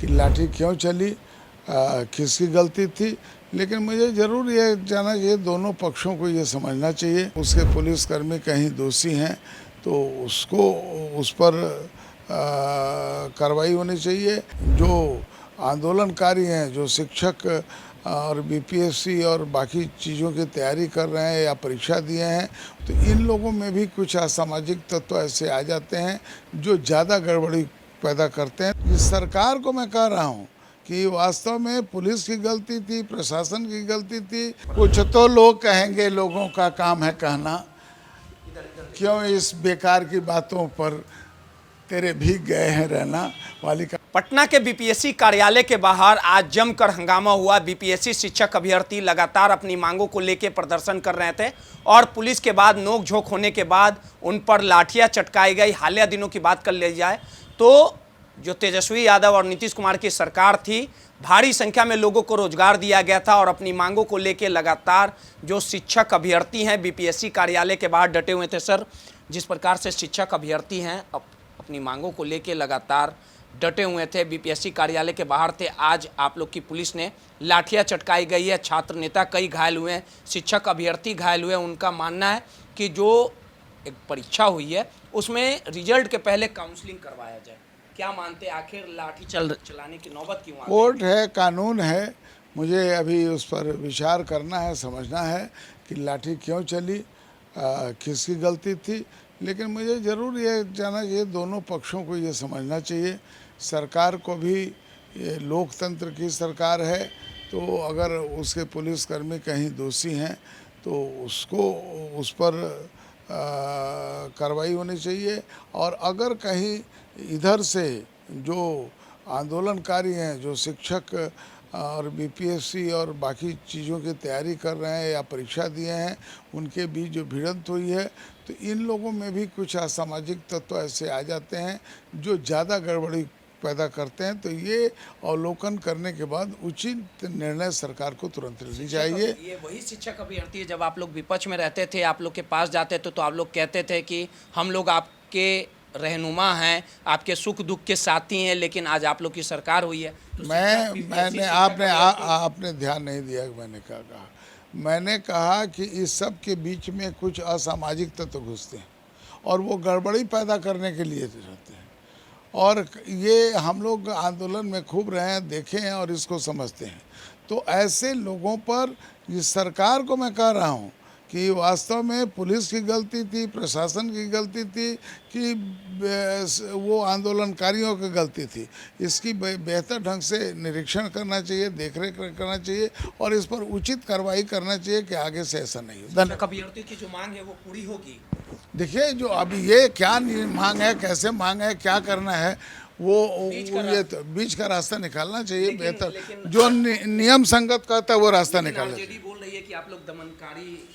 कि लाठी क्यों चली, किसकी गलती थी, लेकिन मुझे ज़रूर ये जानना चाहिए, दोनों पक्षों को ये समझना चाहिए। उसके पुलिसकर्मी कहीं दोषी हैं तो उसको उस पर कार्रवाई होनी चाहिए। जो आंदोलनकारी हैं, जो शिक्षक और बीपीएससी और बाकी चीज़ों की तैयारी कर रहे हैं या परीक्षा दिए हैं, तो इन लोगों में भी कुछ असामाजिक तत्व ऐसे आ जाते हैं जो ज़्यादा गड़बड़ी पैदा करते हैं। इस सरकार को मैं कह रहा हूँ कि वास्तव में पुलिस की गलती थी, प्रशासन की गलती थी। कुछ तो लोग कहेंगे लोगों का काम है कहना, क्यों इस बेकार की बातों पर तेरे भीग गए हैं रहना वाली का। पटना के बीपीएससी कार्यालय के बाहर आज जमकर हंगामा हुआ। बीपीएससी शिक्षक अभ्यर्थी लगातार अपनी मांगों को लेकर प्रदर्शन कर रहे थे और पुलिस के बाद नोकझोंक होने के बाद उन पर लाठियां चटकाई गई। हालिया दिनों की बात कर ली जाए तो जो तेजस्वी यादव और नीतीश कुमार की सरकार थी, भारी संख्या में लोगों को रोजगार दिया गया था और अपनी मांगों को लेकर लगातार जो शिक्षक अभ्यर्थी हैं बीपीएससी कार्यालय के बाहर डटे हुए थे। सर, जिस प्रकार से शिक्षक अभ्यर्थी हैं अपनी मांगों को लेकर लगातार डटे हुए थे, बीपीएससी कार्यालय के बाहर थे, आज आप लोग की पुलिस ने लाठियां चटकाई गई है, छात्र नेता कई घायल हुए हैं, शिक्षक अभ्यर्थी घायल हुए हैं। उनका मानना है कि जो एक परीक्षा हुई है उसमें रिजल्ट के पहले काउंसलिंग करवाया जाए। क्या मानते हैं, आखिर लाठी चलाने की नौबत क्यों आ गई? कोर्ट है, कानून है, मुझे अभी उस पर विचार करना है, समझना है कि लाठी क्यों चली, किसकी गलती थी, लेकिन मुझे ज़रूर ये जानना चाहिए, दोनों पक्षों को ये समझना चाहिए। सरकार को भी, ये लोकतंत्र की सरकार है, तो अगर उसके पुलिसकर्मी कहीं दोषी हैं तो उसको उस पर कार्रवाई होनी चाहिए। और अगर कहीं इधर से जो आंदोलनकारी हैं, जो शिक्षक और बीपीएससी और बाकी चीज़ों की तैयारी कर रहे हैं या परीक्षा दिए हैं, उनके बीच जो भिड़ंत हुई है, तो इन लोगों में भी कुछ असामाजिक तत्व ऐसे आ जाते हैं जो ज़्यादा गड़बड़ी पैदा करते हैं। तो ये अवलोकन करने के बाद उचित निर्णय सरकार को तुरंत लेनी चाहिए। ये वही शिक्षक अभ्यर्थी है, जब आप लोग विपक्ष में रहते थे, आप लोग के पास जाते थे तो आप लोग कहते थे कि हम लोग आपके रहनुमा हैं, आपके सुख दुख के साथी हैं, लेकिन आज आप लोग की सरकार हुई है तो आपने ध्यान नहीं दिया कि मैंने क्या कहा। मैंने कहा कि इस सब के बीच में कुछ असामाजिक तत्व घुसते हैं और वो गड़बड़ी पैदा करने के लिए रहते हैं, और ये हम लोग आंदोलन में खूब रहे हैं, देखे हैं और इसको समझते हैं। तो ऐसे लोगों पर इस सरकार को मैं कह रहा हूँ कि वास्तव में पुलिस की गलती थी, प्रशासन की गलती थी कि वो आंदोलनकारियों की गलती थी। इसकी बेहतर ढंग से निरीक्षण करना चाहिए, देखरेख करना चाहिए और इस पर उचित कार्रवाई करना चाहिए कि आगे से ऐसा नहीं हो। धन्यवाद। अभ्यर्थी की जो मांग है वो पूरी होगी। देखिए, जो अभी ये क्या मांग है, कैसे मांग है, क्या करना है, वो ये तो बीच का रास्ता निकालना चाहिए। बेहतर जो नियम संगत कहता है वो रास्ता निकालना चाहिए। बोल रही है कि आप लोग दमनकारी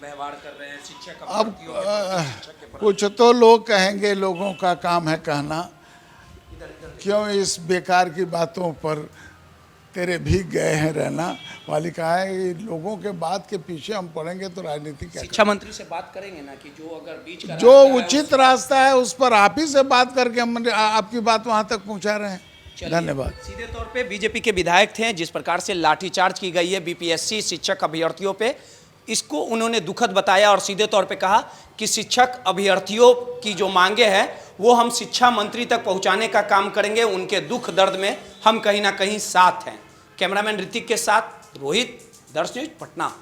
व्यवहार कर रहे हैं शिक्षक। अब कुछ तो लोग कहेंगे लोगों का काम है कहना, क्यों इस बेकार की बातों पर तेरे भीग गए हैं रहना वाली कहा है कि लोगों के बात के पीछे हम पड़ेंगे तो राजनीति क्या। शिक्षा मंत्री से बात करेंगे ना कि जो अगर बीच का जो उचित रास्ता है उस पर आप ही से बात करके हम आपकी बात वहां तक पहुंचा रहे हैं। धन्यवाद। सीधे तौर पे बीजेपी के विधायक थे, जिस प्रकार से लाठीचार्ज की गई है बीपीएससी शिक्षक अभ्यर्थियों पे, इसको उन्होंने दुखद बताया और सीधे तौर पे कहा कि शिक्षक अभ्यर्थियों की जो मांगे हैं वो हम शिक्षा मंत्री तक पहुंचाने का काम करेंगे, उनके दुख दर्द में हम कहीं ना कहीं साथ हैं। कैमरामैन ऋतिक के साथ रोहित, दर्श न्यूज, पटना।